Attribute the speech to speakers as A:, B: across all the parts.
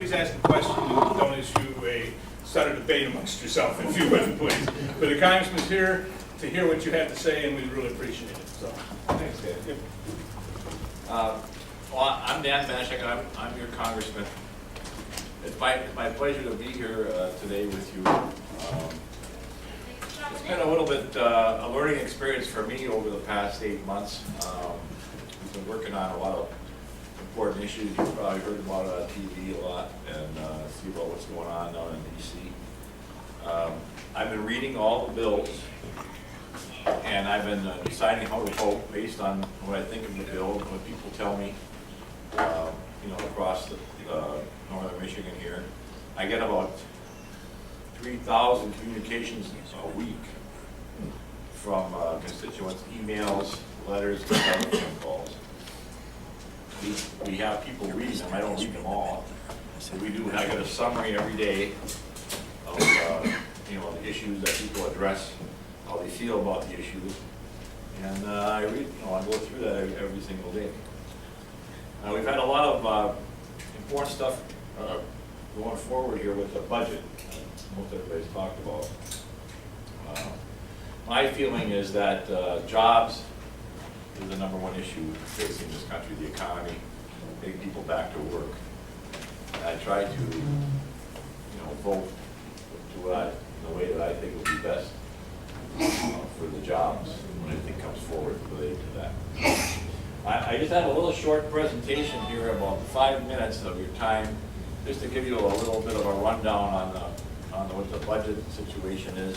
A: Please ask a question and don't issue a start a debate amongst yourself, if you would, please. But the congressman's here to hear what you have to say, and we really appreciate it. So, thanks, Dan. Yep.
B: Well, I'm Dan Benishek, and I'm your congressman. It's my pleasure to be here today with you. It's been a little bit a learning experience for me over the past 8 months. We've been working on a lot of important issues. You've probably heard about it on TV a lot and see about what's going on down in DC. I've been reading all the bills, and I've been deciding how to vote based on what I think of the bill, what people tell me, across the northern Michigan here. I get about 3,000 communications a week from constituents, emails, letters, and telephone calls. We have people reading them. I don't read them all. So we do. I get a summary every day of the issues that people address, how they feel about the issues, and I read. I go through that every single day. We've had a lot of important stuff going forward here with the budget. Most everybody's talked about. My feeling is that jobs is the number one issue facing this country, the economy, getting people back to work. And I try to, vote to the way that I think would be best for the jobs when anything comes forward related to that. I just have a little short presentation here, about 5 minutes of your time, just to give you a little bit of a rundown on what the budget situation is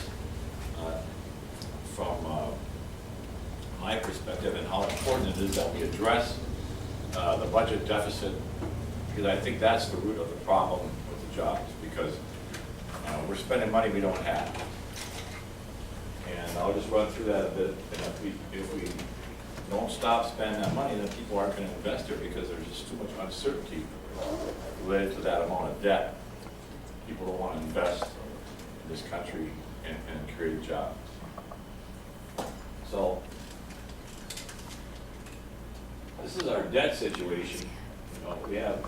B: from my perspective, and how important it is that we address the budget deficit, because I think that's the root of the problem with the jobs, because we're spending money we don't have. And I'll just run through that a bit. And if we don't stop spending that money, then people aren't going to invest here, because there's just too much uncertainty related to that amount of debt. People don't want to invest in this country and create jobs. So this is our debt situation. We have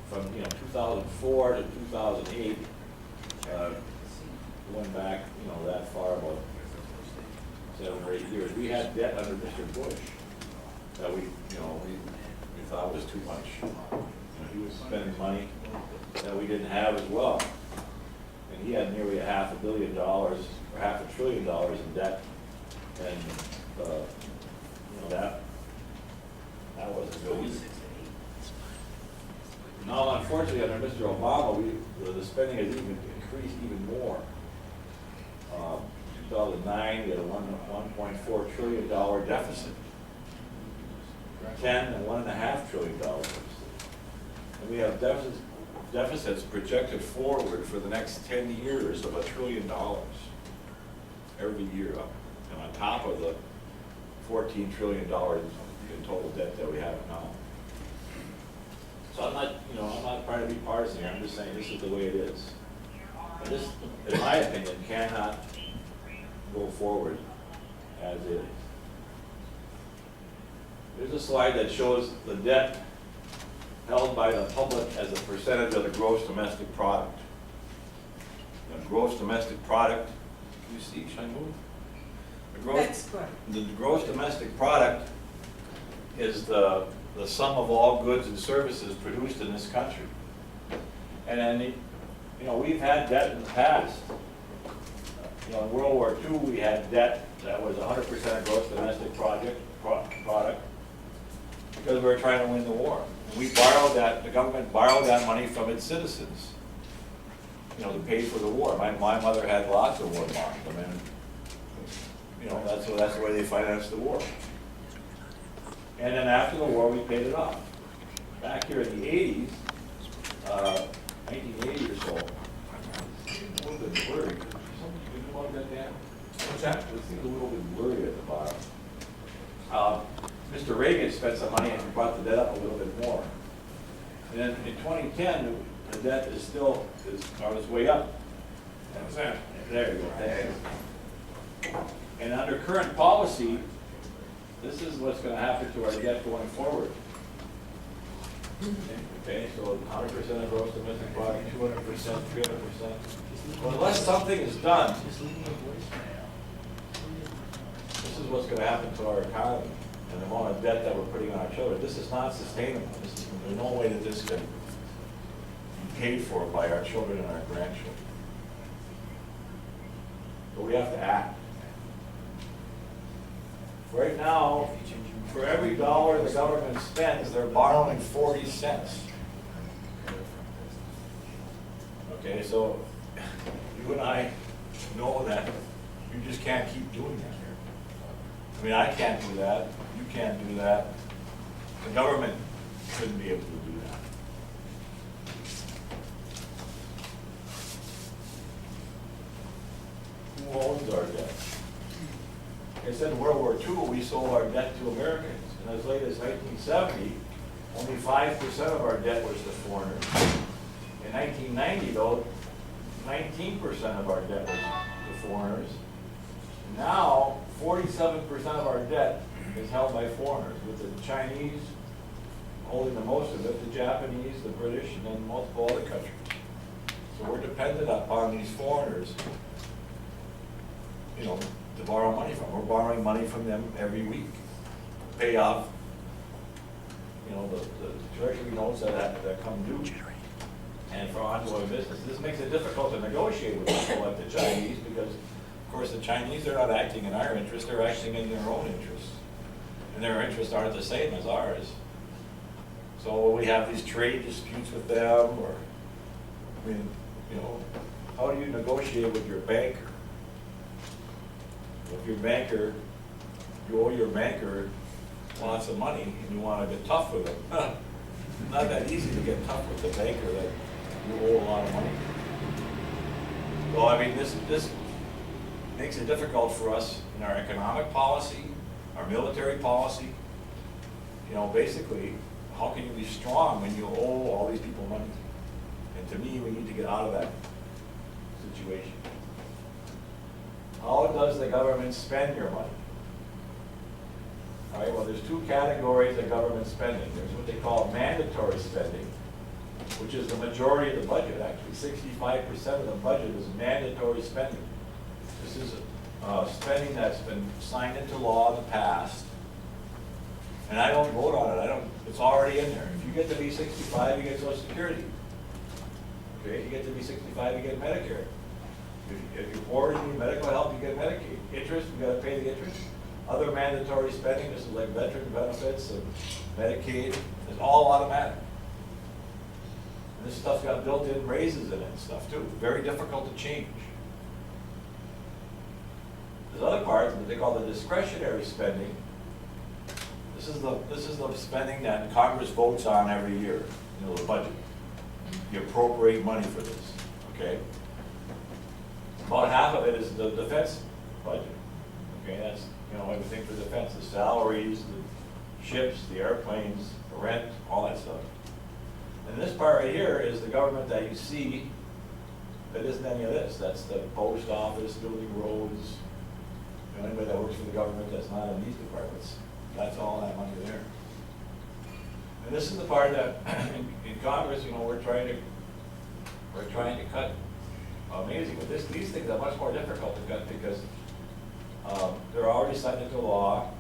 B: from 2004 to 2008, going back that far, about 7 or 8 years. We had debt under Mr. Bush that we thought was too much. He was spending money that we didn't have as well, and he had nearly $500 million or $500 billion in debt, and that wasn't good either. Now, unfortunately, under Mr. Obama, the spending has even increased even more. 2009, we had a $1.4 trillion deficit. 10 and $1.5 trillion deficit. And we have deficits projected forward for the next 10 years of $1 trillion every year, on top of the $14 trillion in total debt that we have now. So I'm not trying to be partisan here. I'm just saying this is the way it is. And this, in my opinion, cannot go forward as is. There's a slide that shows the debt held by the public as a percentage of the gross domestic product. The gross domestic product, can you see, should I move? The gross domestic product is the sum of all goods and services produced in this country. And then, we've had debt in the past. In World War II, we had debt that was 100% of gross domestic product, because we were trying to win the war. And we borrowed that, the government borrowed that money from its citizens, to pay for the war. My mother had lots of war bonds. That's the way they financed the war. And then after the war, we paid it off. Back here in the 80s, 1980 or so, a little bit blurry. What's that? It seems a little bit blurry at the bottom. Mr. Reagan spent some money and brought the debt up a little bit more. And then in 2010, the debt is on its way up. What's that? There you go. Thanks. And under current policy, this is what's going to happen to our debt going forward. Okay, so 100% of gross domestic product, 200%, 300%. Well, unless something is done, this is what's gonna happen to our economy and the amount of debt that we're putting on our children. This is not sustainable. There's no way that this can be paid for by our children and our grandchildren. But we have to act. Right now, for every dollar the government spends, they're borrowing 40 cents. Okay, so you and I know that you just can't keep doing that here. I mean, I can't do that, you can't do that, the government shouldn't be able to do that. Who owns our debt? Like I said, in World War II, we sold our debt to Americans, and as late as 1970, only 5% of our debt was to foreigners. In 1990, though, 19% of our debt was to foreigners. Now, 47% of our debt is held by foreigners, with the Chinese holding the most of it, the Japanese, the British, and then multiple other countries. So we're dependent upon these foreigners, you know, to borrow money from. We're borrowing money from them every week to pay off, you know, the treasury notes that come due. And for ongoing business. This makes it difficult to negotiate with people like the Chinese because, of course, the Chinese are not acting in our interest, they're acting in their own interests. And their interests aren't the same as ours. So we have these trade disputes with them, or, I mean, you know, how do you negotiate with your banker? If your banker, you owe your banker lots of money and you want to get tough with them, not that easy to get tough with the banker that you owe a lot of money. So I mean, this makes it difficult for us in our economic policy, our military policy. You know, basically, how can you be strong when you owe all these people money? And to me, we need to get out of that situation. How does the government spend your money? All right, well, there's two categories of government spending. There's what they call mandatory spending, which is the majority of the budget, actually. 65% of the budget is mandatory spending. This is spending that's been signed into law in the past, and I don't vote on it. It's already in there. If you get to be 65, you get Social Security. Okay, you get to be 65, you get Medicare. If you're poor and you need medical help, you get Medicaid. Interest, you got to pay the interest. Other mandatory spending, this is like veteran benefits and Medicaid, is all automatic. And this stuff's got built-in raises in it and stuff too. Very difficult to change. There's other parts that they call the discretionary spending. This is the spending that Congress votes on every year, you know, the budget. You appropriate money for this, okay? About half of it is the defense budget. Okay, that's, you know, everything for defense, the salaries, the ships, the airplanes, the rent, all that stuff. And this part right here is the government that you see that isn't any of this. That's the post office, building roads, you know, anybody that works for the government that's not in these departments. That's all that money there. And this is the part that in Congress, you know, we're trying to cut. Amazing, but these things are much more difficult to cut because they're already signed into law,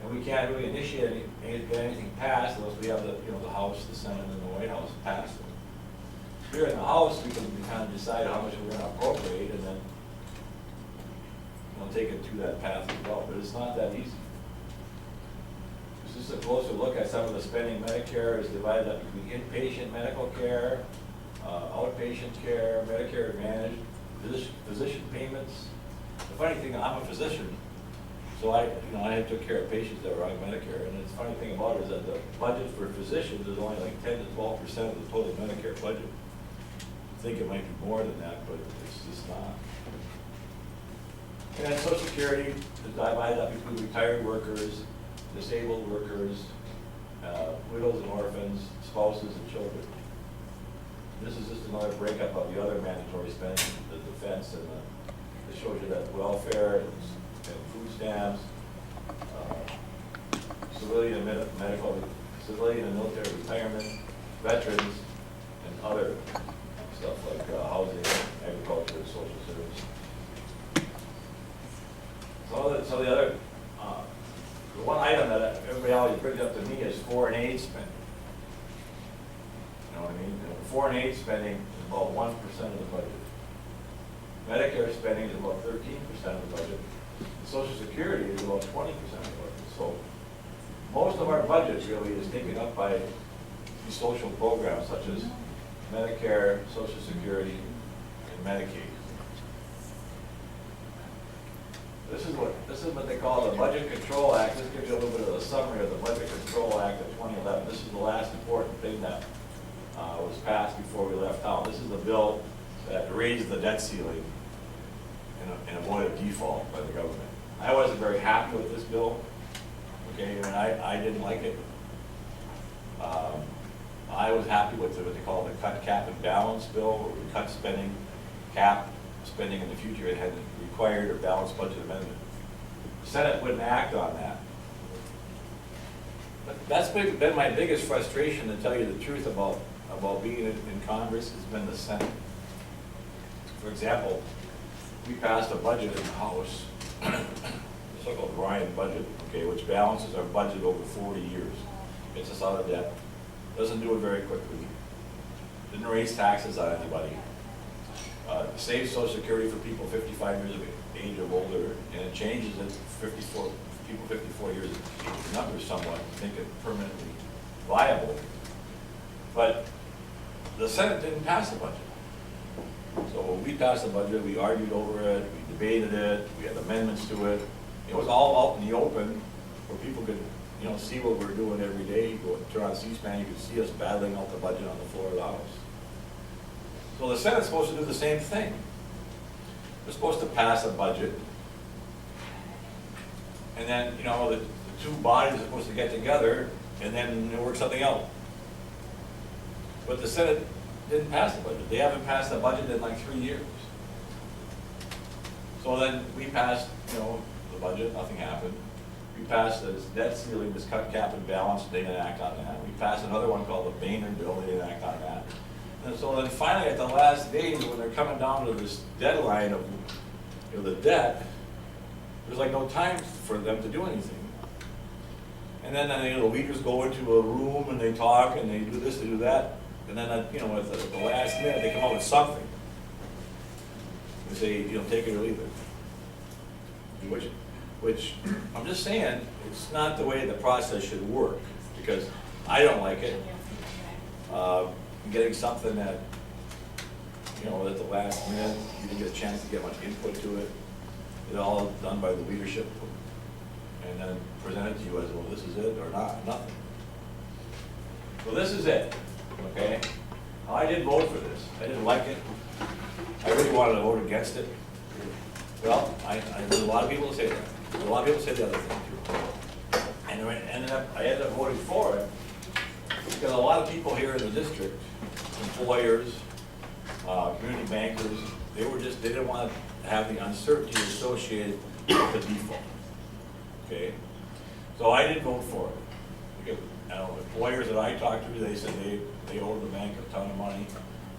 B: and we can't really initiate get anything passed unless we have the House, the Senate, and the White House pass them. Here in the House, we can kind of decide how much we're going to appropriate, and then take it through that path as well. But it's not that easy. This is a closer look at some of the spending. Medicare is divided up between inpatient medical care, outpatient care, Medicare Advantage, physician payments. The funny thing, I'm a physician, so I took care of patients that were on Medicare, and the funny thing about it is that the budget for physicians is only like 10 to 12% of the total Medicare budget. I think it might be more than that, but it's just not. And then Social Security is divided up between retired workers, disabled workers, widows and orphans, spouses and children. This is just another breakup of the other mandatory spending, the defense, and it shows you that welfare and food stamps, civilian and medical civilian and military retirement, veterans, and other stuff like housing, agriculture, and social service. So the other, the one item that everybody always brings up to me is foreign aid spending. You know what I mean? Foreign aid spending is about 1% of the budget. Medicare spending is about 13% of the budget. Social Security is about 20% of the budget. So most of our budget really is taken up by these social programs such as Medicare, Social Security, and Medicaid. This is what they call the Budget Control Act. This gives you a little bit of a summary of the Budget Control Act of 2011. This is the last important thing that was passed before we left town. This is the bill that raised the debt ceiling and avoided default by the government. I wasn't very happy with this bill. Okay, and I didn't like it. I was happy with what they call the cut, cap, and balance bill, where we cut spending, cap spending in the future. It had a required or balanced budget amendment. The Senate wouldn't act on that. But that's been my biggest frustration, to tell you the truth, about being in Congress, has been the Senate. For example, we passed a budget in the House, the so-called Ryan budget, okay, which balances our budget over 40 years. Gets us out of debt, doesn't do it very quickly, didn't raise taxes on anybody, saves Social Security for people 55 years of age or older, and it changes it 54, people 54 years of age, the numbers somewhat, make it permanently viable. But the Senate didn't pass the budget. So when we passed the budget, we argued over it, we debated it, we had amendments to it. It was all out in the open where people could, you know, see what we're doing every day. You go turn on C-SPAN, you could see us battling out the budget on the floor of the House. So the Senate's supposed to do the same thing. They're supposed to pass a budget, and then, you know, the two bodies are supposed to get together and then work something out. But the Senate didn't pass the budget. They haven't passed the budget in like 3 years. So then we passed, you know, the budget, nothing happened. We passed this debt ceiling, this cut, cap, and balance, they didn't act on that. We passed another one called the Boehner bill, they didn't act on that. And so then finally at the last days, when they're coming down to this deadline of, you know, the debt, there's like no time for them to do anything. And then you know, the leaders go into a room and they talk and they do this, they do that. And then, you know, at the last minute, they come up with something. They say, you know, take it or leave it. Which I'm just saying, it's not the way the process should work, because I don't like it. Getting something that, you know, at the last minute, you didn't get a chance to get much input to it. It's all done by the leadership, and then presented to you as, well, this is it or not, nothing. So this is it. Okay, now, I did vote for this. I didn't like it. I really wanted to vote against it. Well, there's a lot of people that say that. There's a lot of people say the other thing too. And I ended up voting for it because a lot of people here in the district, employers, community bankers, they didn't want to have the uncertainty associated with the default. Okay, so I did vote for it. Because, employers that I talked to, they said they owe the bank a ton of money.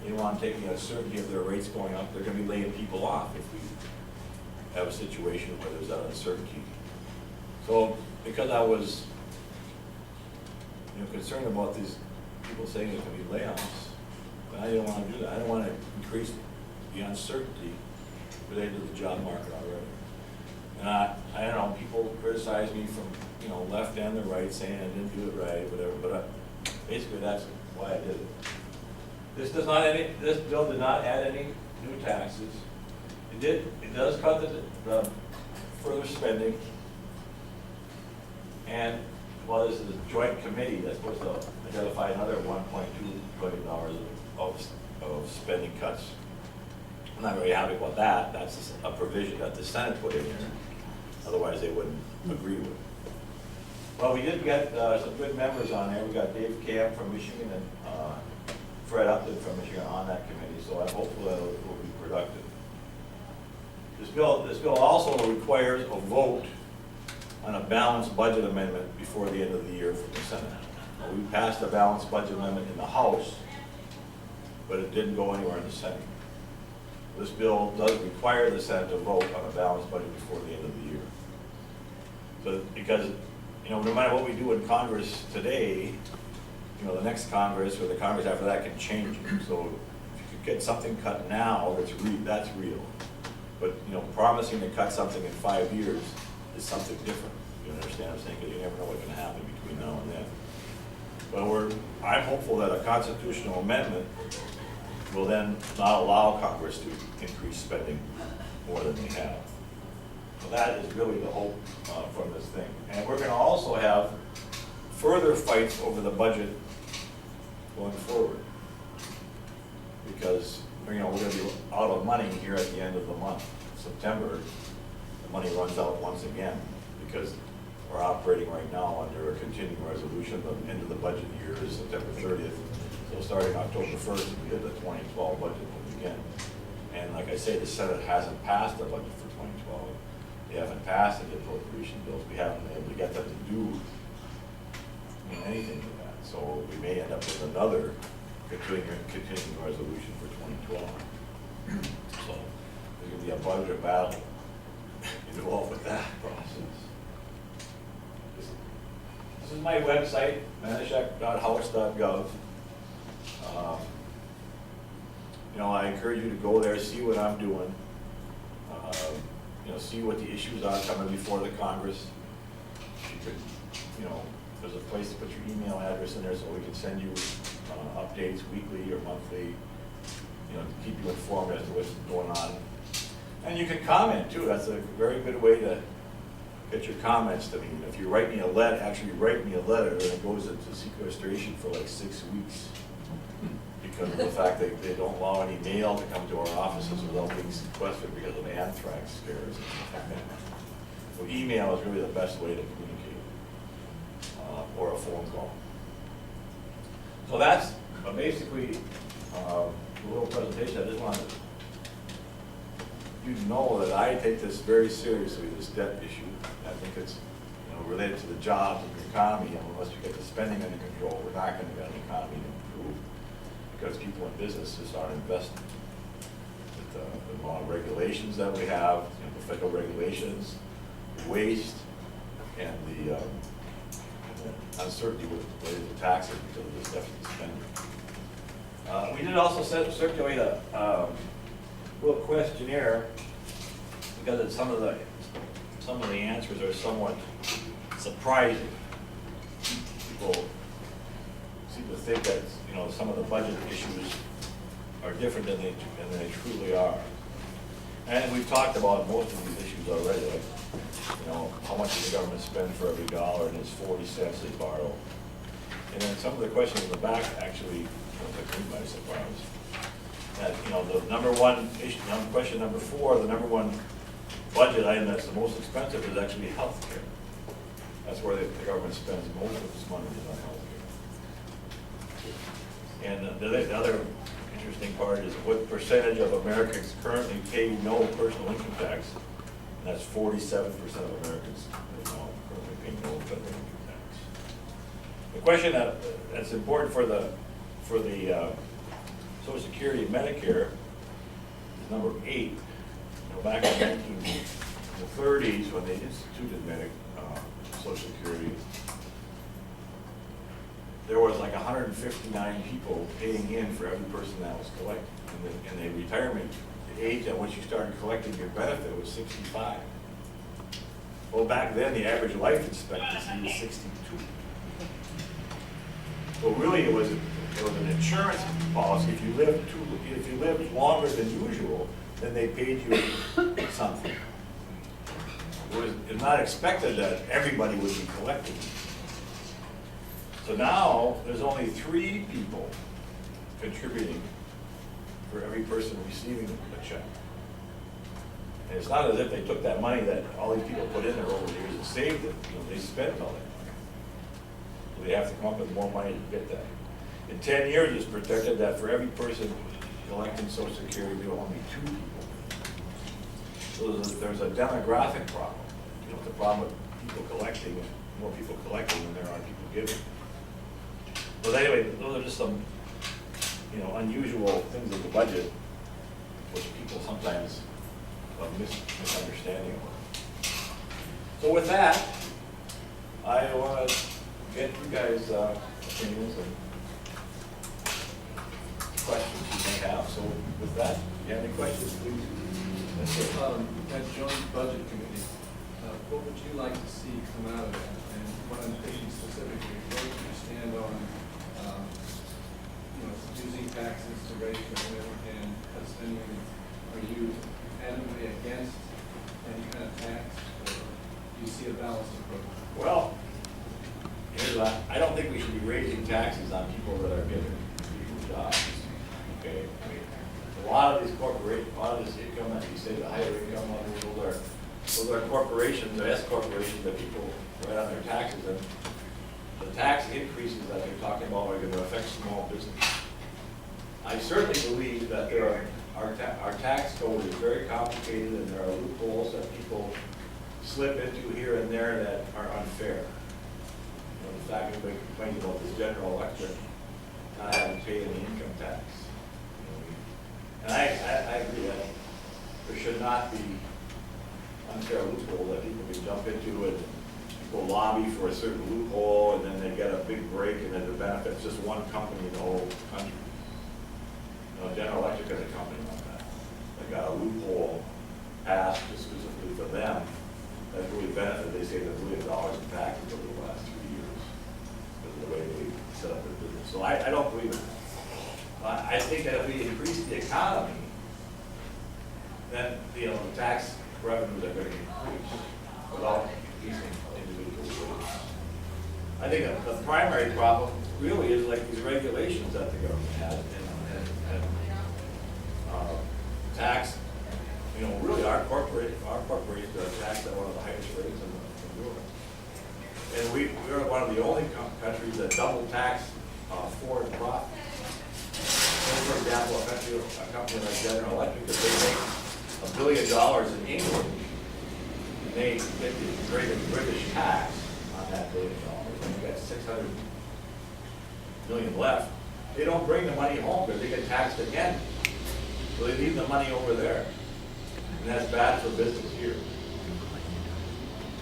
B: They don't want to take the uncertainty of their rates going up. They're going to be laying people off if we have a situation where there's that uncertainty. So because I was, you know, concerned about these people saying there could be layoffs, but I didn't want to do that. I didn't want to increase the uncertainty related to the job market already. And I don't know, people criticize me from, you know, left and the right, saying I didn't do it right, whatever, but basically that's why I did it. This bill did not add any new taxes. It does cut the further spending, and well, this is a joint committee that's supposed to identify another $1.2 billion of spending cuts. I'm not very happy about that. That's a provision that the Senate put in here. Otherwise, they wouldn't agree with it. Well, we did get some good members on there. We got Dave Camp from Michigan and Fred Upton from Michigan on that committee, so I hope that it will be productive. This bill also requires a vote on a balanced budget amendment before the end of the year from the Senate. We passed a balanced budget amendment in the House, but it didn't go anywhere in the Senate. This bill does require the Senate to vote on a balanced budget before the end of the year. So, because, no matter what we do in Congress today, the next Congress or the Congress after that can change it. So if you could get something cut now, that's real. But, promising to cut something in 5 years is something different. You understand what I'm saying? Because you never know what's going to happen between now and then. But I'm hopeful that a constitutional amendment will then not allow Congress to increase spending more than they have. So that is really the hope from this thing. And we're going to also have further fights over the budget going forward. Because, we're going to be out of money here at the end of the month. September, the money runs out once again because we're operating right now under a continuing resolution. The end of the budget year is September 30th. So starting October 1st, we get the 2012 budget will begin. And like I say, the Senate hasn't passed the budget for 2012. They haven't passed the appropriation bills. We haven't been able to get them to do anything with that. So we may end up with another continuing resolution for 2012. So there's going to be a budget battle involved with that process. This is my website, benishek.house.gov. I encourage you to go there, see what I'm doing, see what the issues are coming before the Congress. You could, there's a place to put your email address in there so we can send you updates weekly or monthly, to keep you informed as to what's going on. And you can comment too. That's a very good way to get your comments to me. If you write me a letter, actually write me a letter, and it goes into sequestration for like 6 weeks because of the fact that they don't allow any mail to come to our offices without being sequestered because of anthrax scares and stuff like that. So email is really the best way to communicate, or a phone call. So that's basically a little presentation. I just wanted you to know that I take this very seriously, this debt issue. I think it's related to the jobs and the economy, and unless we get the spending under control, we're not going to get an economy to improve because people in businesses aren't investing. With the amount of regulations that we have, the federal regulations, waste, and the uncertainty with related to taxes because of this deficit spending. We did also circulate a little questionnaire because some of the answers are somewhat surprising. People seem to think that some of the budget issues are different than they truly are. And we've talked about most of these issues already, like how much does the government spend for every dollar, and it's 40 cents they borrow. And then some of the questions in the back actually took me by surprise. That the number one issue, question number 4, the number one budget item that's the most expensive is actually health care. That's where the government spends most of its money is on health care. And the other interesting part is what percentage of Americans currently pay no personal income tax. And that's 47% of Americans currently pay no federal income tax. The question that's important for the Social Security and Medicare is number 8. Back in the 1930s, when they instituted Social Security, there was like 159 people paying in for every person that was collected. And the retirement age at which you started collecting your benefit was 65. Well, back then, the average life expectancy was 62. So really, it was an insurance policy. If you lived longer than usual, then they paid you something. It was not expected that everybody would be collecting. So now there's only 3 people contributing for every person receiving a check. And it's not as if they took that money that all these people put in there over the years and saved it. They spent all that money. So they have to come up with more money to get that. In 10 years, it's projected that for every person collecting Social Security, there will only be 2 people. So there's a demographic problem. The problem with people collecting, more people collecting than there are people giving. But anyway, those are just some, unusual things of the budget, which people sometimes misunderstanding of. So with that, I want to get you guys' opinions and questions you may have. So with that, if you have any questions, please. That's it.
C: That joint budget committee, what would you like to see come out of that? And what I'm thinking specifically, where do you stand on, using taxes to raise revenue and spending? Are you adamantly against any kind of tax, or do you see a balanced approach?
B: Well, I don't think we should be raising taxes on people that are getting jobs. Okay, I mean, a lot of these corporations, a lot of this income that you say the higher income ones, those are corporations, or S corporations that people write on their taxes, and the tax increases that they're talking about are going to affect small business. I certainly believe that our tax code is very complicated, and there are loopholes that people slip into here and there that are unfair. The fact that everybody complains about this general election not having paid any income tax. And I agree that there should not be unfair loophole that people can jump into and people lobby for a certain loophole, and then they get a big break, and then it benefits just one company in the whole country. General Electric is a company like that. They got a loophole passed specifically for them that really benefited. They saved $1 billion in taxes over the last 3 years because of the way they set up their business. So I don't believe it. I think that if we increase the economy, then the tax revenues are going to increase without increasing individual wages. I think the primary problem really is like these regulations that the government has and tax. Really our corporations are taxed at one of the highest rates in the world. And we're one of the only countries that double tax foreign profit. For example, a company like General Electric, if they make $1 billion in England, they get the British tax on that $1 billion, and you got 600 million left. They don't bring the money home because they get taxed again. So they leave the money over there. And that's bad for business here.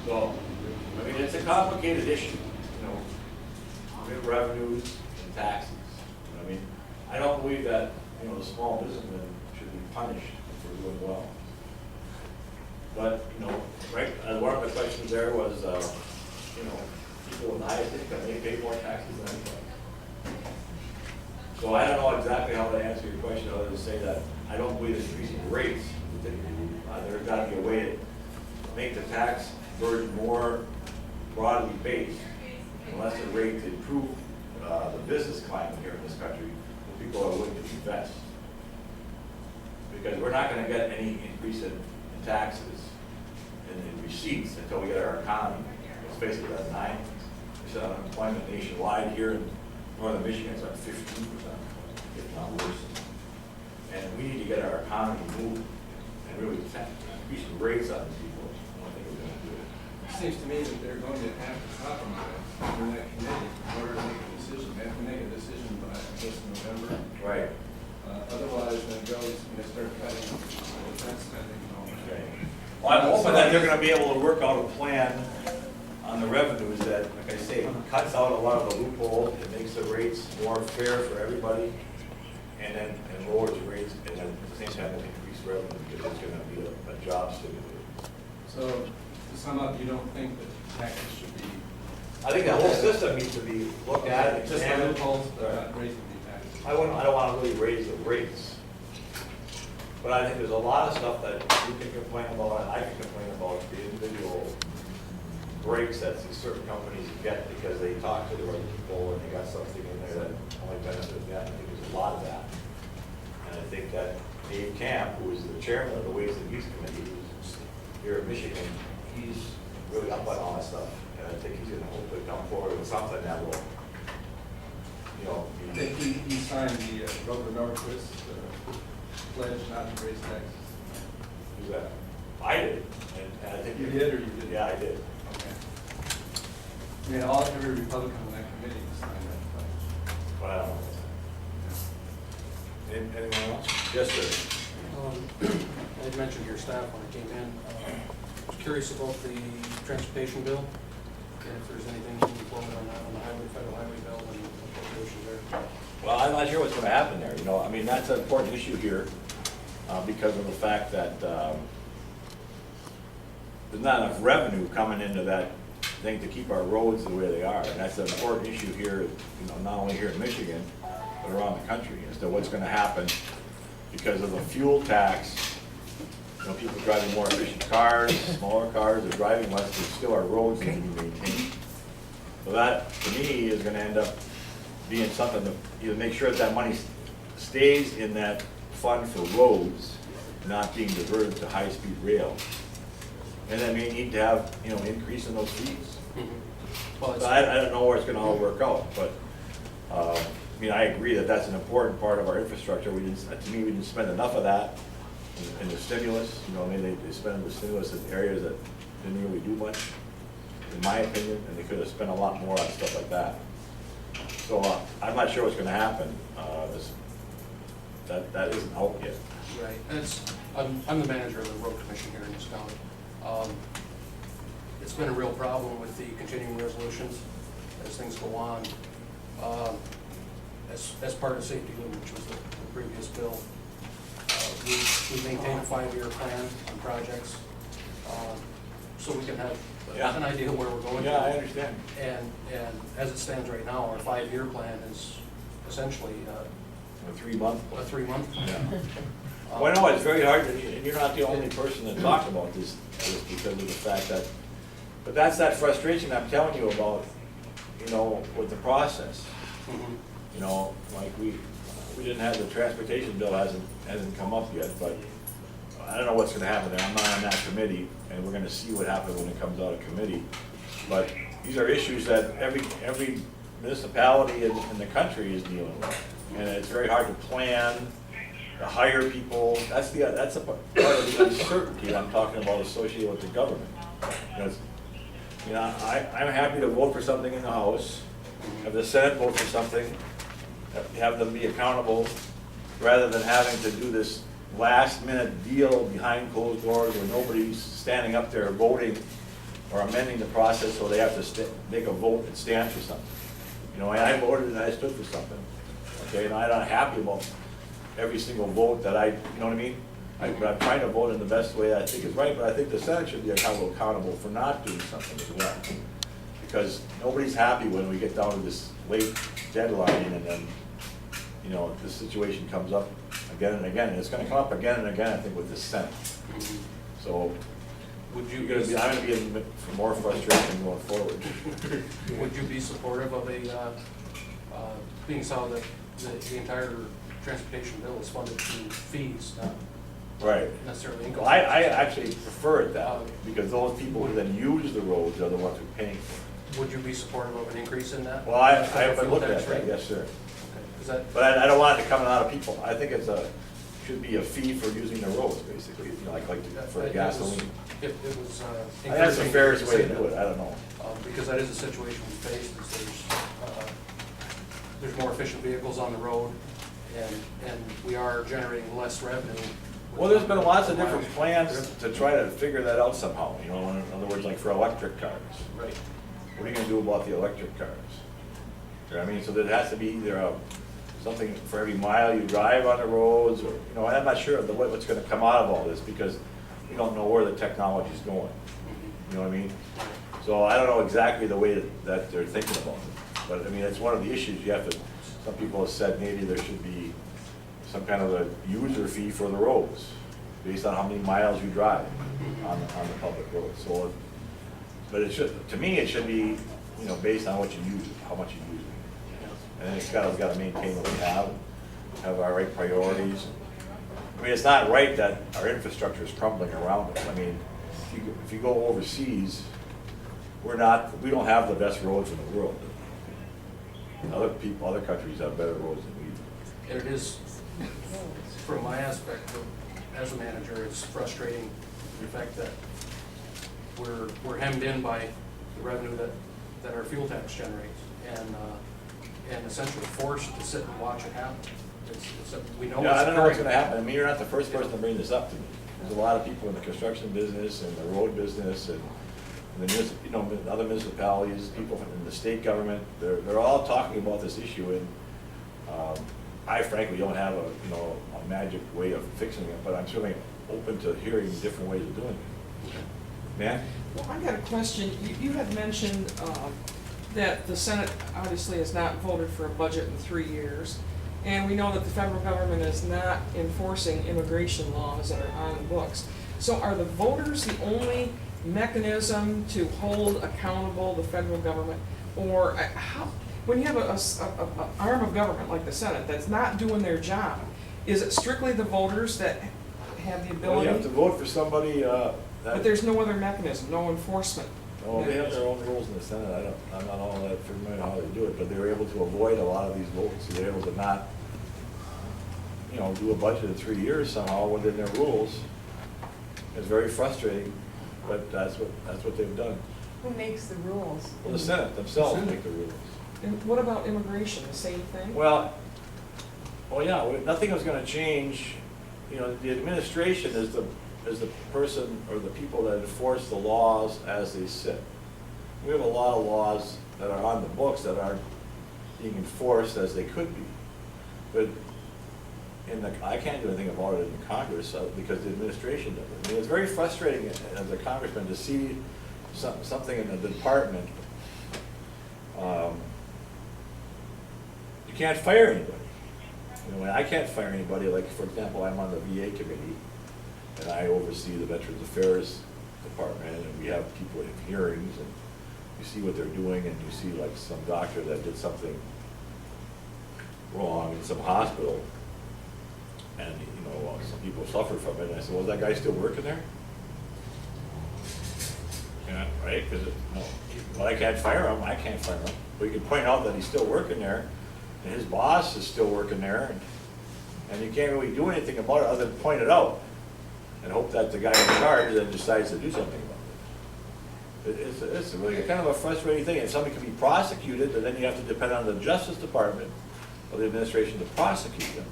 B: So, I mean, it's a complicated issue, we have revenues and taxes. I mean, I don't believe that, the small businessmen should be punished for doing well. But, right, one of the questions there was, people with the highest income, they pay more taxes than anybody. So I don't know exactly how to answer your question other than to say that I don't believe in increasing rates. There's got to be a way to make the tax burden more broadly based, unless the rate to improve the business climate here in this country, where people are willing to invest. Because we're not going to get any increase in taxes and in receipts until we get our economy. Let's face it, at 9% unemployment nationwide. Here in northern Michigan, it's like 15%, if not worse. And we need to get our economy moving and really increase the rates on these people. I don't think we're going to do it.
C: It seems to me that they're going to have to compromise in that committee in order to make a decision. They have to make a decision by, I guess, November.
B: Right.
C: Otherwise, then goes and they start cutting defense spending and all that.
B: Okay. Well, I'm hoping that they're going to be able to work out a plan on the revenues that, like I say, cuts out a lot of the loopholes, it makes the rates more fair for everybody, and then lowers rates, and then at the same time will increase revenue because it's going to be a job stimulator.
C: So, to sum up, you don't think that taxes should be
B: I think the whole system needs to be looked at and
C: just the
B: examined.
C: loopholes, but not raising the taxes?
B: I don't want to really raise the rates. But I think there's a lot of stuff that you can complain about, and I can complain about, the individual breaks that these certain companies get because they talk to the right people and they got something in there that only benefits them. I think there's a lot of that. And I think that Dave Camp, who is the chairman of the Ways and Means Committee, who's here in Michigan, he's really up on all that stuff. And I think he's going to hopefully come forward with something that will,
C: I think he signed the Governor Norquist pledge not to raise taxes.
B: do that. I did, and I think
C: You did or you didn't?
B: Yeah, I did.
C: Okay. I mean, every Republican on that committee signed that pledge.
B: But I don't know. Anyone else? Yes, sir.
D: I had mentioned your staff when I came in. I was curious about the transportation bill, and if there's anything moving forward on that, on the highway, federal highway bill, and appropriations there.
B: Well, I'm not sure what's gonna happen there, you know, I mean, that's an important issue here, because of the fact that, there's not enough revenue coming into that thing to keep our roads the way they are, and that's an important issue here, you know, not only here in Michigan, but around the country, as to what's gonna happen because of the fuel tax. You know, people driving more efficient cars, smaller cars, they're driving less, but still our roads need to be maintained. So that, to me, is gonna end up being something to either make sure that that money stays in that fund for roads, not being diverted to high-speed rail. And then we need to have, you know, increase in those fees.
D: Well,
B: So I don't know where it's gonna all work out, but, I mean, I agree that that's an important part of our infrastructure. We didn't, to me, we didn't spend enough of that in the stimulus. You know, I mean, they spend the stimulus in areas that didn't really do much, in my opinion, and they could have spent a lot more on stuff like that. So, I'm not sure what's gonna happen. That isn't out yet.
D: right, and I'm the manager of the road commission here in this county. It's been a real problem with the continuing resolutions as things go on. As part of safety limit, which was the previous bill, we maintain a 5-year plan on projects, so we can have
B: Yeah.
D: an idea where we're going.
B: Yeah, I understand.
D: And as it stands right now, our 5-year plan is essentially
B: A 3-month.
D: a 3-month plan.
B: Yeah. Well, no, it's very hard, and you're not the only person to talk about this because of the fact that, but that's that frustration I'm telling you about, you know, with the process.
D: Mhm.
B: You know, like we didn't have, the transportation bill hasn't come up yet, but I don't know what's gonna happen there. I'm not on that committee, and we're gonna see what happens when it comes out of committee. But these are issues that every municipality in the country is dealing with. And it's very hard to plan, to hire people. That's a part of the uncertainty I'm talking about associated with the government. Because, you know, I'm happy to vote for something in the House, have the Senate vote for something, have them be accountable, rather than having to do this last-minute deal behind closed doors where nobody's standing up there voting or amending the process, so they have to make a vote and stand for something. You know, and I voted and I stood for something, okay, and I'm not happy about every single vote that I, you know what I mean? I'm trying to vote in the best way I think is right, but I think the Senate should be accountable for not doing something as well. Because nobody's happy when we get down to this late deadline and then, you know, this situation comes up again and again, and it's gonna come up again and again, I think, with the Senate. So,
D: Would you
B: I'm gonna be in for more frustration going forward.
D: Would you be supportive of being so that the entire transportation bill is funded through fees, not
B: Right.
D: necessarily income?
B: Well, I actually prefer it that way, because those people who then use the roads are the ones who pay for
D: Would you be supportive of an increase in that?
B: it. Well, I
D: Fuel
B: haven't looked at
D: tax
B: that,
D: rate?
B: yes, sir.
D: Okay. Is that,
B: But I don't want it to come out of people. I think should be a fee for using the roads, basically, you know, like for gasoline.
D: it was
B: I think that's the
D: encouraging
B: fairest
D: to
B: way
D: say
B: to do
D: that,
B: it, I don't know.
D: because that is a situation we face, is there's more efficient vehicles on the road, and we are generating less revenue.
B: Well, there's been lots of different plans to try to figure that out somehow, you know, in other words, like for electric cars.
D: Right.
B: What are you gonna do about the electric cars? You know what I mean, so there has to be either something for every mile you drive on the roads, or, you know, I'm not sure of what's gonna come out of all this, because we don't know where the technology's going. You know what I mean? So I don't know exactly the way that they're thinking about it, but I mean, it's one of the issues you have to, some people have said maybe there should be some kind of a user fee for the roads, based on how many miles you drive on the public roads. So, but it should, to me, it should be, you know, based on what you use, how much you use it. And then it's got to maintain what we have our right priorities. I mean, it's not right that our infrastructure is crumbling around us. I mean, if you go overseas, we don't have the best roads in the world. Other countries have better roads than we do.
D: And it is, from my aspect, as a manager, it's frustrating, the fact that we're hemmed in by the revenue that our fuel tax generates. And and essentially forced to sit and watch it happen. We know
B: Yeah,
D: it's
B: I don't know what's
D: occurring.
B: gonna happen. I mean, you're not the first person to bring this up to me. There's a lot of people in the construction business and the road business and the other municipalities, people in the state government, they're all talking about this issue, and I frankly don't have a magic way of fixing it, but I'm certainly open to hearing different ways of doing it. Man?
E: Well, I got a question. You had mentioned that the Senate obviously has not voted for a budget in 3 years, and we know that the federal government is not enforcing immigration laws that are on the books. So are the voters the only mechanism to hold accountable the federal government? Or how, when you have an arm of government like the Senate that's not doing their job, is it strictly the voters that have the
B: Well, you have to
E: ability?
B: vote for somebody,
E: But there's no other mechanism, no enforcement.
B: well, they have their own rules in the Senate. I'm not all that familiar how they do it, but they were able to avoid a lot of these votes. They're able to not, do a budget in 3 years somehow within their rules. It's very frustrating, but that's what they've done.
F: Who makes the rules?
B: Well, the Senate themselves make the rules.
E: And what about immigration, the same thing?
B: Well, yeah, nothing is gonna change. The administration is the person or the people that enforce the laws as they sit. We have a lot of laws that are on the books that aren't being enforced as they could be. But I can't do anything about it in Congress because the administration does it. I mean, it's very frustrating as a congressman to see something in the department. You can't fire anybody. I can't fire anybody, like, for example, I'm on the VA committee, and I oversee the Veterans Affairs Department, and we have people in hearings, and you see what they're doing, and you see, like, some doctor that did something wrong in some hospital, and, some people suffer from it, and I said, well, is that guy still working there? Yeah, right, because, well, I can't fire him, I can't fire him, but you can point out that he's still working there, and his boss is still working there, and you can't really do anything about it other than point it out, and hope that the guy in charge then decides to do something about it. It's really kind of a frustrating thing, and somebody can be prosecuted, but then you have to depend on the Justice Department or the administration to prosecute them.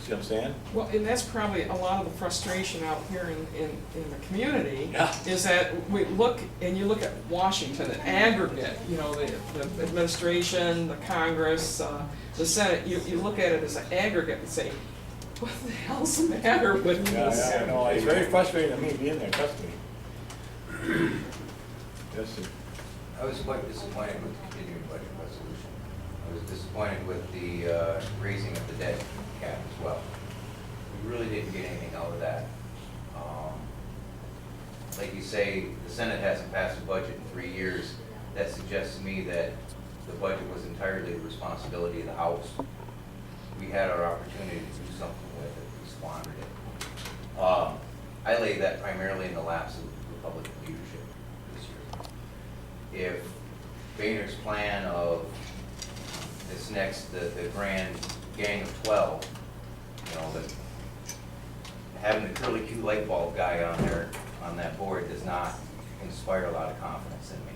B: See what I'm saying?
E: Well, and that's probably a lot of the frustration out here in the community.
B: Yeah.
E: Is that we look, and you look at Washington, an aggregate, the administration, the Congress, the Senate, you look at it as an aggregate and say, what the hell's the matter with this?
B: Yeah, I know, it's very frustrating to me being there, trust me. Yes, sir.
G: I was quite disappointed with the continuing budget resolution. I was disappointed with the raising of the debt cap as well. We really didn't get anything out of that. Like you say, the Senate hasn't passed a budget in 3 years. That suggests to me that the budget was entirely the responsibility of the House. We had our opportunity to do something with it, we squandered it. I lay that primarily in the laps of Republican leadership this year. If Boehner's plan of this next, the grand gang of 12, having the curly Q light bulb guy on that board does not inspire a lot of confidence in me,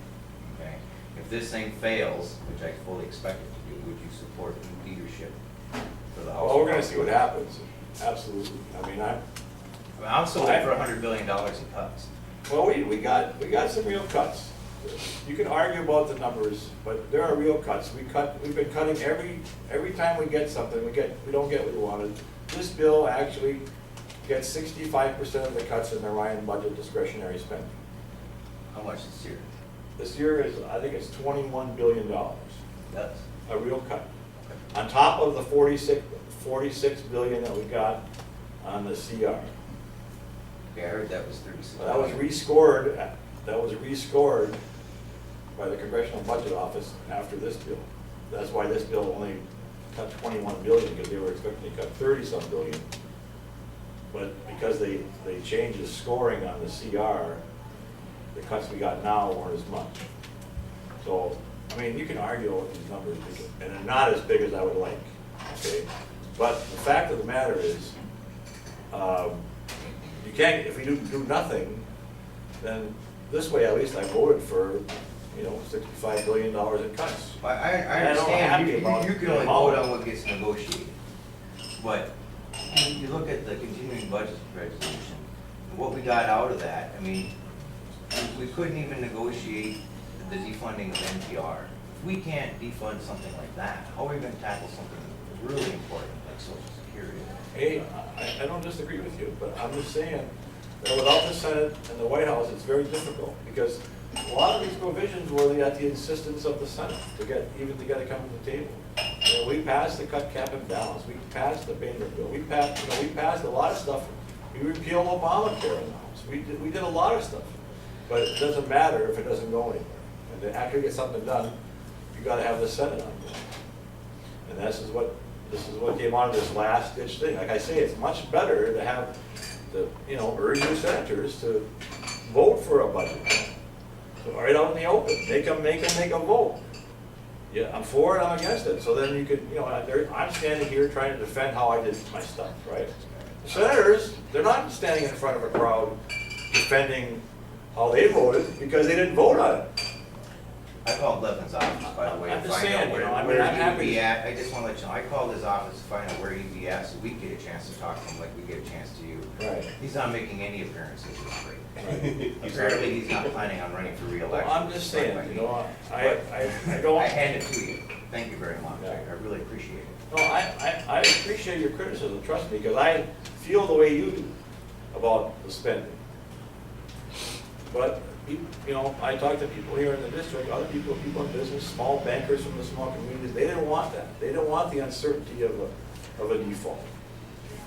G: okay? If this thing fails, which I fully expect it to do, would you support new leadership for the House?
B: Well, we're gonna see what happens, absolutely. I mean,
G: I'm still waiting for $100 billion in cuts.
B: well, we got some real cuts. You can argue about the numbers, but there are real cuts. We've been cutting every time we get something, we don't get what we wanted. This bill actually gets 65% of the cuts in the Ryan budget discretionary spending.
G: How much this year?
B: This year is, I think it's $21 billion,
G: That's
B: a real cut. On top of the 46 billion that we got on the CR.
G: okay. I heard that was 36.
B: That was rescored by the Congressional Budget Office after this bill. That's why this bill only cut 21 billion, because they were expecting to cut 30-some billion. But because they changed the scoring on the CR, the cuts we got now weren't as much. So, I mean, you can argue with these numbers, and they're not as big as I would like, okay? But the fact of the matter is, you can't, if we do nothing, then this way at least I voted for
H: $65 billion in cuts.
G: I
H: And I'm not
G: understand,
H: happy about
G: you can only
H: it.
G: vote on what gets negotiated. But you look at the continuing budget resolution, what we got out of that, I mean, we couldn't even negotiate the defunding of NPR. If we can't defund something like that, how are we gonna tackle something really important like Social Security?
H: Hey, I don't disagree with you, but I'm just saying that without the Senate and the White House, it's very difficult, because a lot of these provisions were at the insistence of the Senate to get to come to the table. You know, we passed the cut cap and balance, we passed the Boehner bill, we passed a lot of stuff. We repealed Obamacare in the House, we did a lot of stuff, but it doesn't matter if it doesn't go anywhere. And to actually get something done, you gotta have the Senate on board. And this is what came out of this last ditch thing. Like I say, it's much better to have the, urge your senators to vote for a budget. So right out in the open, make them make a vote. Yeah, I'm for it, I'm against it. So then you could, I'm standing here trying to defend how I did my stuff, right? The senators, they're not standing in front of a crowd defending how they voted because they didn't vote on it.
G: I called Levin's office, by the way,
H: I'm
G: to
H: just
G: find
H: saying,
G: out where
H: I'm
G: he'd
H: happy.
G: be at. I just wanna let you know, I called his office to find out where he'd be at, so we get a chance to talk to him like we get a chance to you.
H: Right.
G: He's not making any appearances this week.
H: Right.
G: Apparently, he's not planning on running for reelection.
H: Well, I'm just saying, I
G: But
H: don't.
G: I hand it to you. Thank you very much.
H: Yeah.
G: I really appreciate it.
H: No, I appreciate your criticism, trust me, because I feel the way you do about the spending. But, I talk to people here in the district, other people in business, small bankers from the small communities, they didn't want that. They didn't want the uncertainty of a default.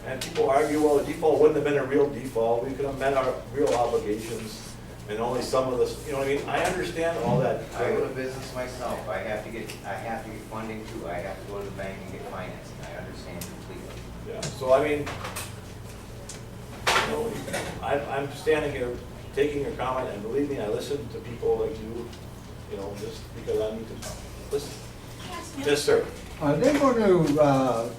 H: And people argue, well, the default wouldn't have been a real default, we could have met our real obligations, and only some of this, I understand all that.
G: I go to business myself. I have to get funding too. I have to go to the bank and get financing. I understand completely.
H: Yeah, so I'm standing here taking your comment, and believe me, I listen to people like you, just because I need to listen. Yes, sir.
I: Are they going to,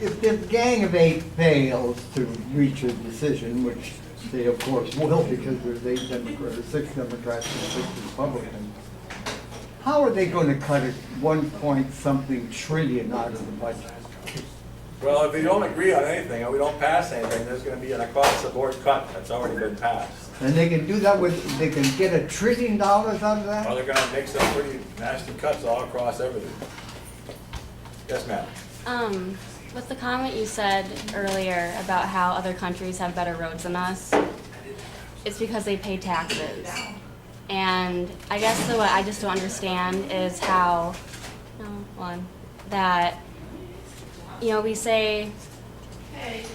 I: if the Gang of Eight fails to reach a decision, which they of course will because there's 6 Democrats and 6 Republicans, how are they going to cut it 1-point-something trillion out of the budget?
H: Well, if we don't agree on anything, or we don't pass anything, there's gonna be an across-the-board cut that's already been passed.
I: And they can do that they can get $1 trillion out of
H: Well,
I: that?
H: they're gonna make some pretty nasty cuts all across everything. Yes, ma'am?
J: With the comment you said earlier about how other countries have better roads than us, it's because they pay taxes. And I guess what I just don't understand is how, we say,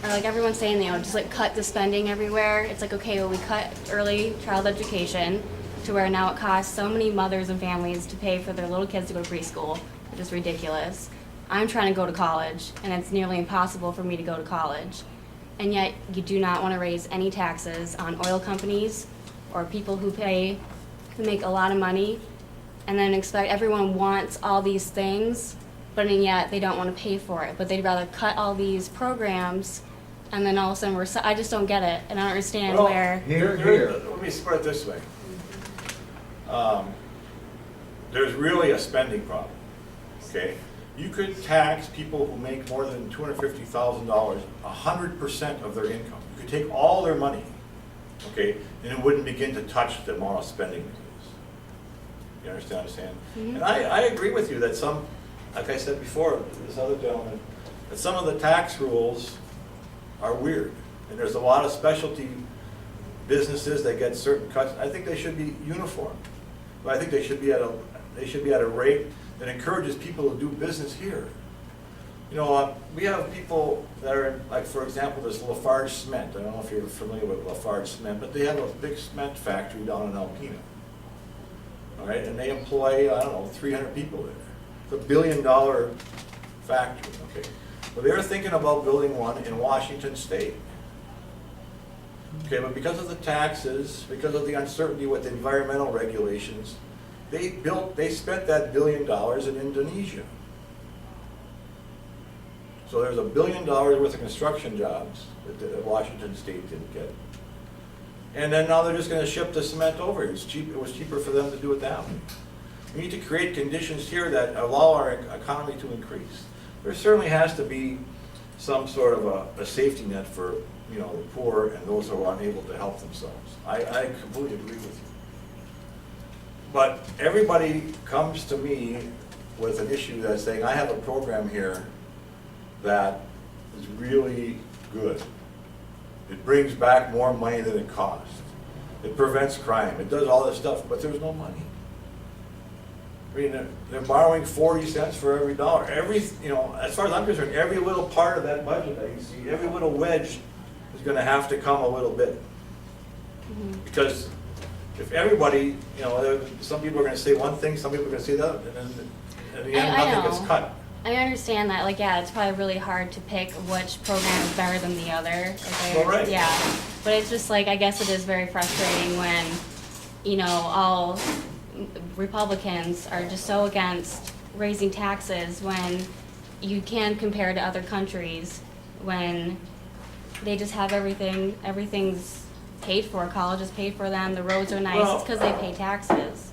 J: or like everyone's saying, just like cut the spending everywhere. It's like, okay, well, we cut early child education to where now it costs so many mothers and families to pay for their little kids to go to preschool, which is ridiculous. I'm trying to go to college, and it's nearly impossible for me to go to college. And yet, you do not want to raise any taxes on oil companies or people who make a lot of money, and then expect everyone wants all these things, but yet they don't want to pay for it. But they'd rather cut all these programs, and then all of a sudden I just don't get it, and I don't understand where.
H: Let me put it this way. There's really a spending problem, okay? You could tax people who make more than $250,000 100% of their income. You could take all their money, okay, and it wouldn't begin to touch the amount of spending it is. You understand what I'm saying?
J: Mm-hmm.
H: And I agree with you that like I said before, this other gentleman, that some of the tax rules are weird. And there's a lot of specialty businesses that get certain cuts. I think they should be uniform. But I think they should be at a rate that encourages people to do business here. We have people that are, like for example, this Lafarge Cement. I don't know if you're familiar with Lafarge Cement, but they have a big cement factory down in Alpena. All right, and they employ, 300 people there. It's $1 billion factory, okay. Well, they're thinking about building one in Washington State. Okay, but because of the taxes, because of the uncertainty with the environmental regulations, they spent that $1 billion in Indonesia. So there's $1 billion worth of construction jobs that Washington State didn't get. And then now they're just going to ship the cement over. It was cheaper for them to do it that way. We need to create conditions here that allow our economy to increase. There certainly has to be some sort of a safety net for, you know, the poor and those who are unable to help themselves. I completely agree with you. But everybody comes to me with an issue that's saying, I have a program here that is really good. It brings back more money than it costs. It prevents crime. It does all this stuff, but there's no money. I mean, they're borrowing 40 cents for every dollar. You know, as far as I'm concerned, every little part of that budget that you see, every little wedge is going to have to come a little bit. Because if everybody, you know, some people are going to say one thing, some people are going to say the other, and then in the end, nothing gets cut.
J: I understand that, like, yeah, it's probably really hard to pick which program is better than the other. Like,
H: Well, right.
J: Yeah, but it's just like, I guess it is very frustrating when, you know, all Republicans are just so against raising taxes when you can compare to other countries when they just have everything's paid for, college is paid for them, the roads are nice,
H: Well,
J: it's because they pay taxes.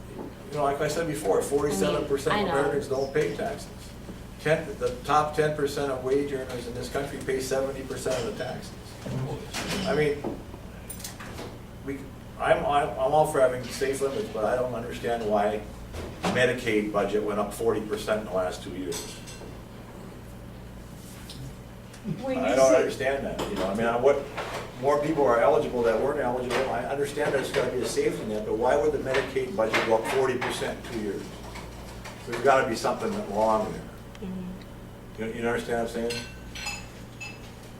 H: You know, like I said before, 47%
J: I
H: of
J: know.
H: Americans don't pay taxes. The top 10% of wage earners in this country pay 70% of the taxes. I mean, I'm all for having safe limits, but I don't understand why Medicaid budget went up 40% in the last 2 years.
F: When you
H: I don't
F: say-
H: understand that, you know, I mean, what, more people are eligible that weren't eligible, I understand there's gotta be a safety net, but why would the Medicaid budget go up 40% in 2 years? There's gotta be something wrong there. You understand what I'm saying?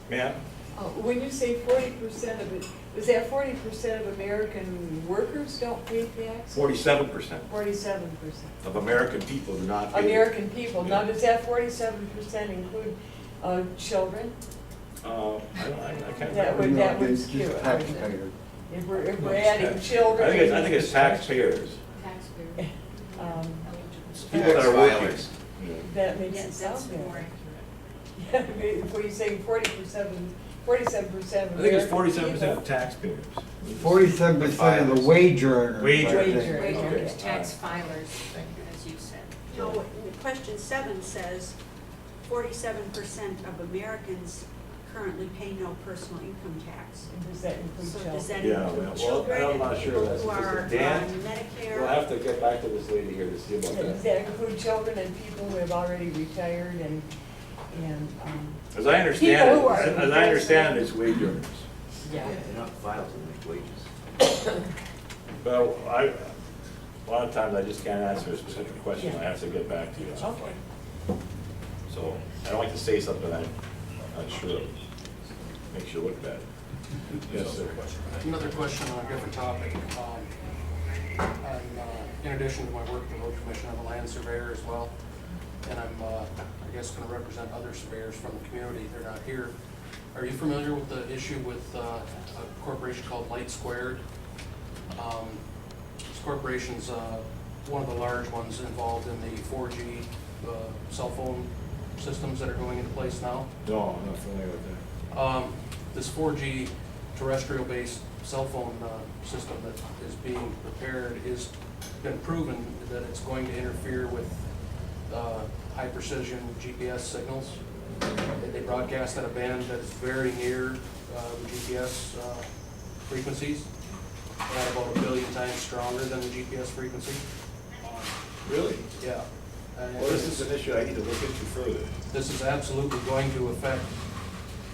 H: Ma'am?
F: When you say 40% of it, is that 40% of American workers don't pay tax?
H: 47%
F: 47%.
H: of American people do not pay.
F: American people. Now,
H: Yeah.
F: does that 47% include children?
H: I can't
F: That
H: remember.
F: would
I: No, it's
F: skew
I: just
F: it.
I: taxpayers.
F: If we're adding children.
H: I think it's taxpayers,
F: um,
H: people that are working.
G: Tax filers.
F: That makes it
K: Yes,
F: sound
K: that's
F: better.
K: more accurate.
F: If we're saying 47% of
H: I think it's
F: American
H: 47% of
F: people.
H: taxpayers.
I: 47% of the wage earners.
H: Wage
I: I
H: earners.
I: think.
F: Wage earners.
H: Okay.
K: Wage tax filers, as you said.
L: No, question 7 says 47% of Americans currently pay no personal income tax.
F: Does that include
L: So
F: children?
L: does that
H: Yeah,
L: include
H: well,
L: children
H: I'm
L: and
H: not sure
L: people
H: that's
L: who are
H: consistent.
L: on
H: Dan?
L: Medicare?
H: We'll have to get back to this lady here to see about
F: Does
H: that.
F: that include children and people who have already retired and,
H: As I understand
F: People who
H: it,
F: are
H: as I understand it, it's wage earners.
F: yeah.
G: They're not filed to make wages.
H: Well, a lot of times I just can't answer a specific question, I have to get back to you.
F: Okay.
H: So, I don't like to say something I'm not sure of. Makes you look bad. Yes, sir.
D: Another question on a different topic. In addition to my work at the road commission, I'm a land surveyor as well. And I'm, I guess, going to represent other surveyors from the community. They're not here. Are you familiar with the issue with a corporation called Light Squared? This corporation's one of the large ones involved in the 4G cell phone systems that are going into place now.
H: No, I'm not familiar with that.
D: This 4G terrestrial-based cell phone system that is being prepared is been proven that it's going to interfere with high-precision GPS signals. They broadcast at a band that is very near the GPS frequencies, at about 1 billion times stronger than the GPS frequency.
H: Really?
D: Yeah. And
H: Well, this is an issue I need to look into further.
D: this is absolutely going to affect,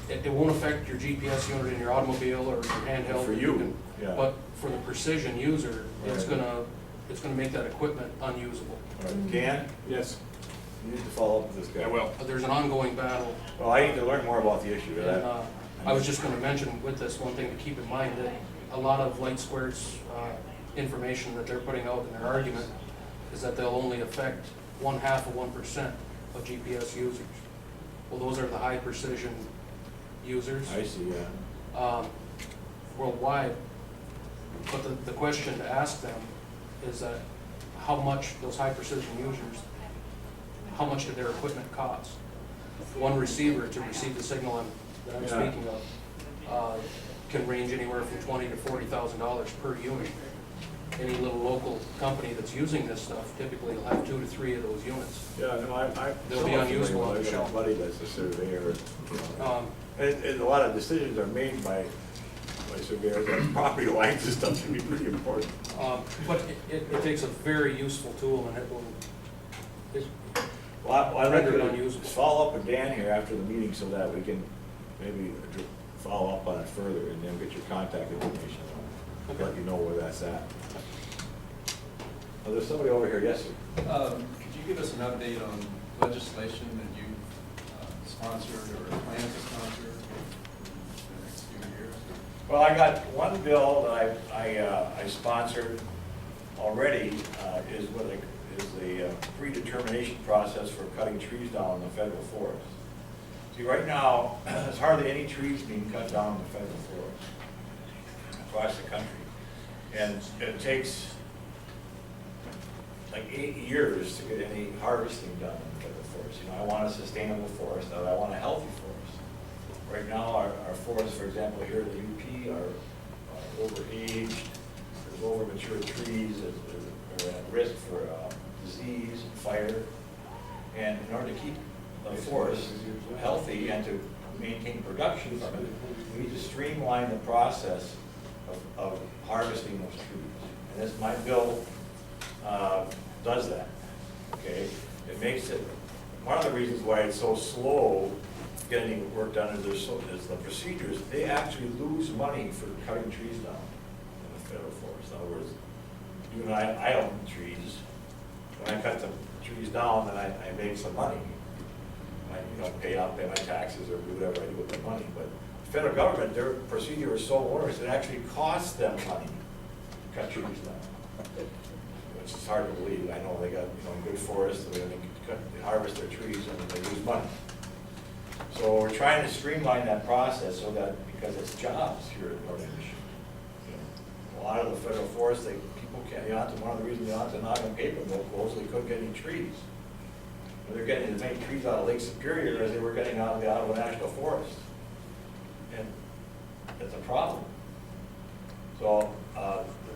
D: it won't affect your GPS unit in your automobile or your handheld.
H: For you, yeah.
D: But for the precision user, it's
H: Right.
D: gonna make that equipment unusable.
H: All right. Dan?
A: Yes,
H: You need to follow up with this guy.
A: I will.
D: There's an ongoing battle,
H: Well, I need to learn more about the issue.
D: and I was just gonna mention with this, one thing to keep in mind, that a lot of Light Squared's information that they're putting out in their argument is that they'll only affect 0.5% of GPS users. Well, those are the high precision users.
H: I see, yeah.
D: Worldwide. But the question to ask them is that how much those high precision users, how much did their equipment cost? One receiver to receive the signal that I'm
H: Yeah.
D: speaking of can range anywhere from $20,000 to $40,000 per unit. any little local company that's using this stuff typically will have 2 to 3 of those units.
H: Yeah, no, I.
D: They'll be unusable on the
H: I've got
D: shelf.
H: a buddy that's a surveyor. And a
D: Um,
H: lot of decisions are made by surveyors, and property lines and stuff can be pretty important.
D: But it takes a very useful tool, and it will,
H: Well, I'd like
D: Render it
H: to
D: unusable.
H: follow up with Dan here after the meeting so that we can maybe follow up on it further and then get your contact information. I'll let you know where that's at. Oh, there's somebody over here, yes, sir.
C: Could you give us an update on legislation that you sponsored or plan to sponsor in the next few years?
H: Well, I got one bill that I sponsored already, is the predetermination process for cutting trees down in the federal forest. See, right now, there's hardly any trees being cut down in the federal forest across the country. And it takes like 8 years to get any harvesting done in the federal forest. You know, I want a sustainable forest, and I want a healthy forest. Right now, our forests, for example, here at the UP are overaged. There's over-mature trees that are at risk for disease and fire. And in order to keep the forest healthy and to maintain production from it, we need to streamline the process of harvesting those trees. And this, my bill does that, okay? It makes it, one of the reasons why it's so slow getting work done is the procedures. They actually lose money for cutting trees down in the federal forest. In other words, you and I own trees. When I cut the trees down, then I make some money. I pay my taxes or do whatever I do with my money. But the federal government, their procedure is so onerous, it actually costs them money to cut trees down. Which is hard to believe. I know they got good forests, and they harvest their trees and they lose money. So we're trying to streamline that process so that, because it's jobs here in Northern Michigan. A lot of the federal forests, people can't, one of the reasons they aren't denying paper mill closed, they couldn't get any trees. And they're getting as many trees out of Lake Superior as they were getting out of the Ottawa National Forest. And it's a problem. So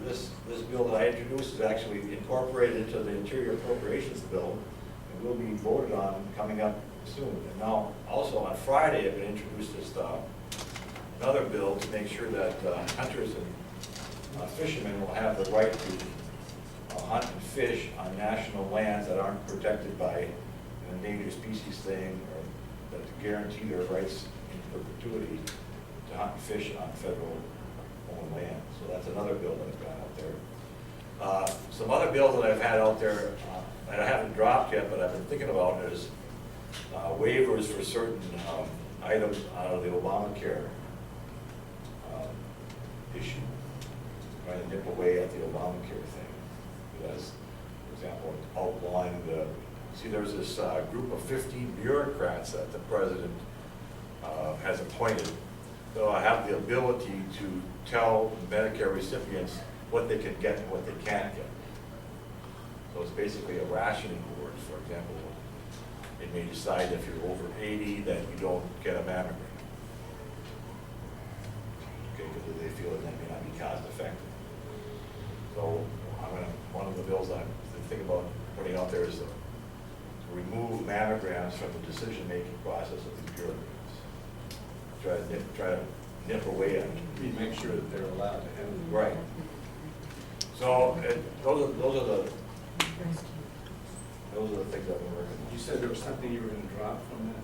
H: this bill that I introduced is actually incorporated into the Interior Appropriations Bill and will be voted on coming up soon. And now, also on Friday, I've introduced this another bill to make sure that hunters and fishermen will have the right to hunt and fish on national lands that aren't protected by an endangered species thing, or that guarantee their rights in perpetuity to hunt and fish on federal owned land. So that's another bill that I've got out there. Some other bills that I've had out there that I haven't dropped yet, but I've been thinking about is waivers for certain items out of the Obamacare issue. Trying to nip away at the Obamacare thing. Because, for example, outlined, see, there's this group of 15 bureaucrats that the president has appointed. So I have the ability to tell Medicare recipients what they can get and what they can't get. So it's basically a rationing board. For example, they may decide if you're over 80 that you don't get a mammogram. Okay, because they feel that may not be cost effective. So one of the bills I'm thinking about putting out there is to remove mammograms from the decision-making process of the bureaucrats. Try to nip away at it.
C: Make sure that they're allowed to have them.
H: Right. So those are the things that we're working on.
C: You said there was something you were going to drop from that?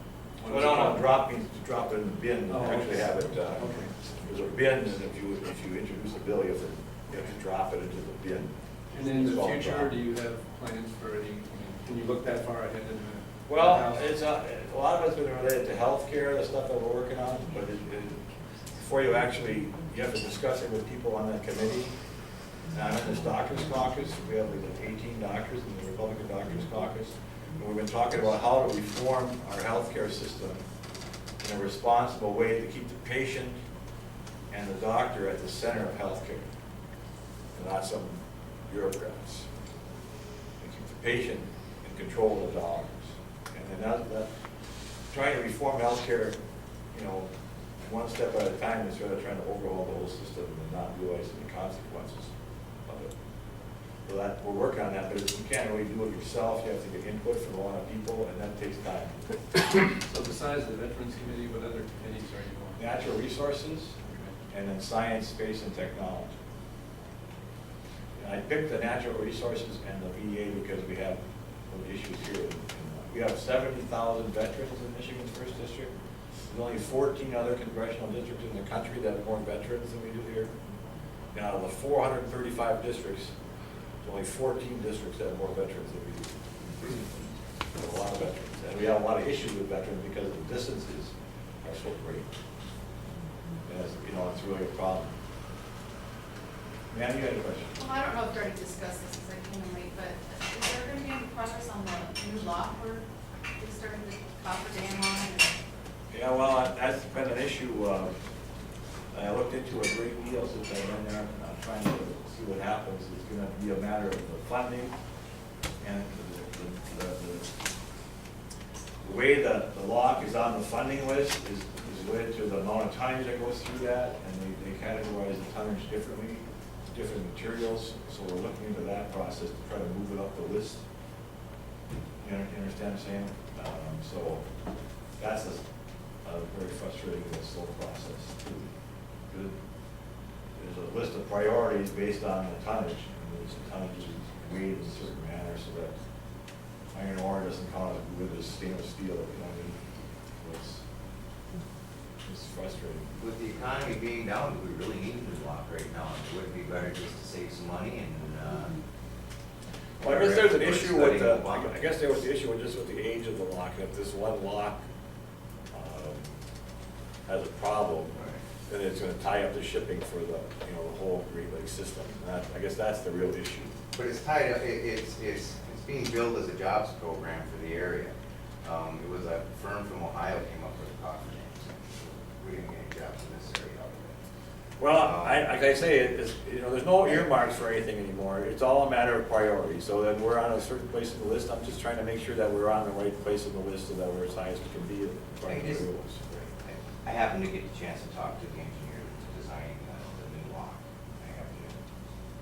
H: Well, no, drop means to drop it in the bin and
C: Oh,
H: actually
C: okay.
H: have it.
C: Okay.
H: There's a bin, and if you introduce a bill, you have to drop it into the bin.
C: And then in
H: It's
C: the
H: called
C: future,
H: drop.
C: do you have plans for any, can you look that far ahead in the?
H: Well,
C: house?
H: it's a lot of it's been related to healthcare, the stuff that we're working on, but before you actually, you have to discuss it with people on that committee. And I'm in this doctor's caucus, we have like 18 doctors in the Republican Doctors Caucus, and we've been talking about how to reform our healthcare system in a responsible way to keep the patient and the doctor at the center of healthcare, and not some bureaucrats. And keep the patient in control of the dollars. And then that trying to reform healthcare, one step at a time instead of trying to overhaul the whole system and not realizing the consequences of it. So that, we're working on that, but you can't really do it yourself, you have to get input from a lot of people, and that takes time.
C: So besides the Veterans Committee, what other committees are you on?
H: Natural resources, and then science, space, and technology. And I picked the natural resources and the VA because we have some issues here. We have 70,000 veterans in Michigan's first district. There's only 14 other congressional districts in the country that have more veterans than we do here. And out of the 435 districts, there's only 14 districts that have more veterans than we do. We have a lot of veterans, and we have a lot of issues with veterans because the distances are so great. And it's, you know, it's really a problem. Ma'am, you had a question?
K: Well, I don't know if we already discussed this because I came in late, but is there going to be any progress on the new lock we're starting the copper dam on?
H: Yeah, well, that's been an issue. I looked into a great deal since I've been there. I'm trying to see what happens. It's going to be a matter of the funding and the way that the lock is on the funding list is related to the amount of tonnage that goes through that, and they categorize the tonnage differently, different materials. So we're looking into that process to try to move it up the list. You understand what I'm saying? So that's a very frustrating and slow process too. There's a list of priorities based on the tonnage, and there's tonnage is weighed in a certain manner so that iron ore doesn't count with the stainless steel, you know what I mean? It's frustrating.
G: With the economy being down, do we really need a new lock right now? Would it be better just to save some money and,
H: well, I guess there's an
G: Or
H: issue with
G: studying the lock.
H: I guess there was the issue with just with the age of the lock. If this one lock has a problem, then it's going to tie up the shipping for the, you know, the whole Great Lakes system. And I guess that's the real issue.
G: but it's tied up, it's being billed as a jobs program for the area. It was a firm from Ohio came up with a coffer dam. We didn't get any jobs in this area out of it.
H: Well, like I say, it's, you know, there's no earmarks for anything anymore. It's all a matter of priority. So that we're on a certain place in the list. I'm just trying to make sure that we're on the right place in the list so that we're as high as we can be in front of the rules.
G: I happened to get the chance to talk to the engineer designing the new lock. I happened to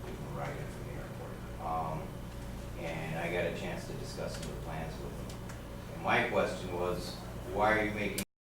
G: give him a ride in from the airport. And I got a chance to discuss some of the plans with him. And my question was, why are you making